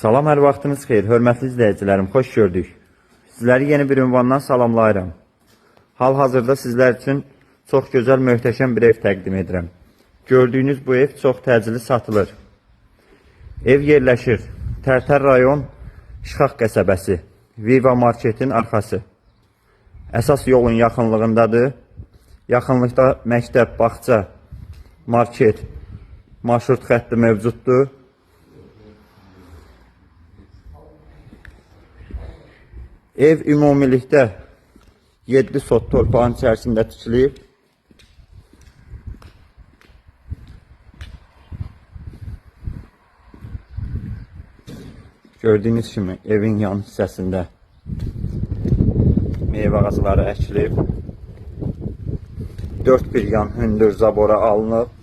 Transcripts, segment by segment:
Salam, hər vaxtınız xeyir, hörmətli izləyicilərim, xoş gördük. Sizləri yeni bir ünvandan salamlayıram. Hal-hazırda sizlər üçün çox gözəl, möhtəşəm bir ev təqdim edirəm. Gördüyünüz bu ev çox təcili satılır. Ev yerləşir Tərtər rayon Şıxaq qəsəbəsi, Viva marketin arxası. Əsas yolun yaxınlığındadır. Yaxınlıqda məktəb, bağça, market, marşrut xətti mövcuddur. Ev ümumilikdə 7 sot torpağın içərisində tikilib. Gördüyünüz kimi evin yan hissəsində meyvə ağacları əkilib. 4 bir yan hündür zabora alınıb.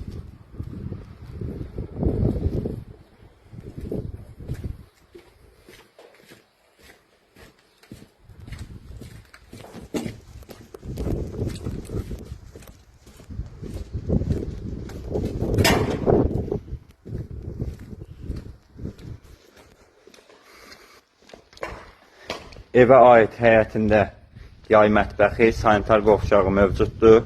Evə aid həyətində yay mətbəxi, sanitar qovşağı mövcuddur.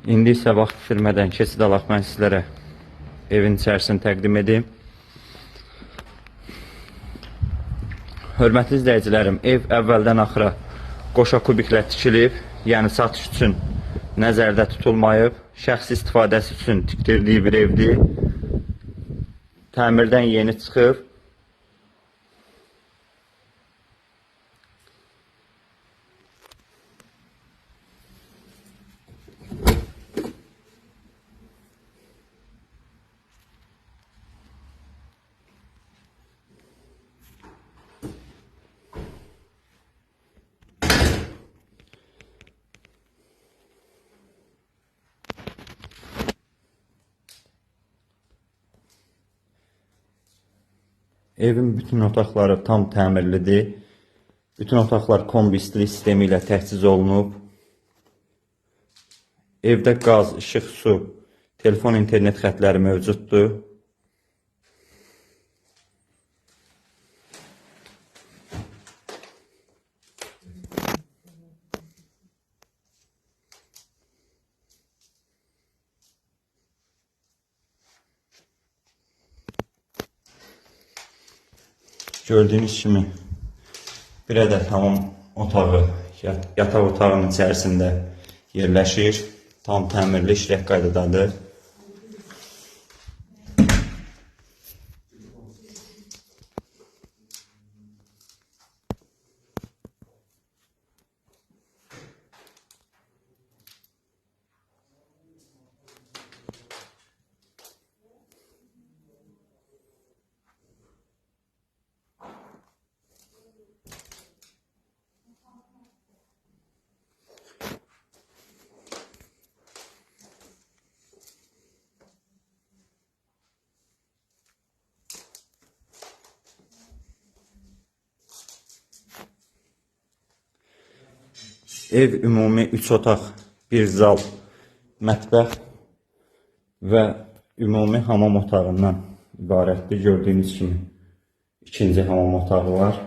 İndi isə vaxt itirmədən keçid alaq, mən sizlərə evin içərisini təqdim edeyim. Hörmətli izləyicilərim, ev əvvəldən axıra qoşa kubiklə tikilib, yəni satış üçün nəzərdə tutulmayıb, şəxsi istifadəsi üçün tikdirdiyi bir evdir. Təmirdən yeni çıxıb. Evin bütün otaqları tam təmirlidir. Bütün otaqlar kombisli sistemi ilə təchiz olunub. Evdə qaz, işıq, su, telefon, internet xətləri mövcuddur. Gördüyünüz kimi bir ədəd hamam otağı yataq otağının içərisində yerləşir. Tam təmirli, işlək qaydadadır. Ev ümumi 3 otaq, 1 zal, mətbəx və ümumi hamam otağından ibarətdir. Gördüyünüz kimi ikinci hamam otağı var.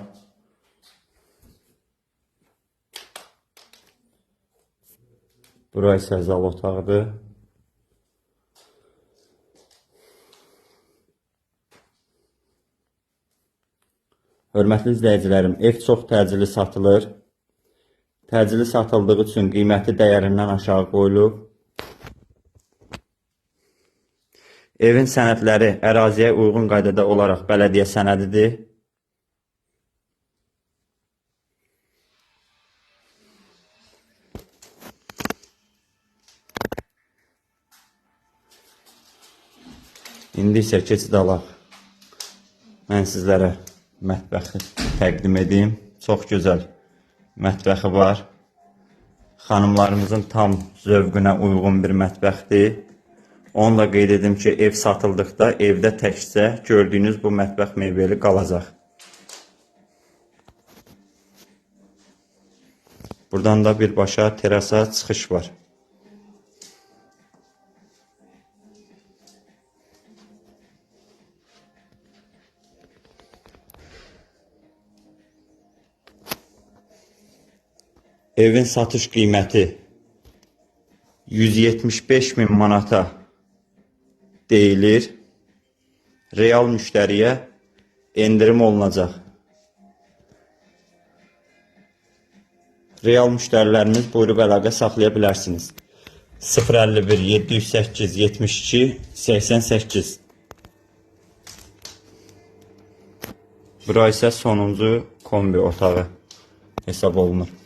Burası isə zal otağıdır. Hörmətli izləyicilərim, ev çox təcili satılır. Təcili satıldığı üçün qiyməti dəyərindən aşağı qoyulub. Evin sənədləri əraziyə uyğun qaydada olaraq bələdiyyə sənədidir. İndi isə keçid alaq. Mən sizlərə mətbəxi təqdim edeyim. Çox gözəl mətbəxi var. Xanımlarımızın tam zövqünə uyğun bir mətbəxdir. Onu da qeyd edim ki, ev satıldıqda evdə təkcə gördüyünüz bu mətbəx mebeli qalacaq. Buradan da birbaşa terasa çıxış var. Evin satış qiyməti 175.000 manata deyilir. Real müştəriyə endirim olunacaq. Real müştərilərimiz buyruq əlaqə saxlaya bilərsiniz. 051 708 72 88. Bura isə sonuncu kombi otağı hesab olunur.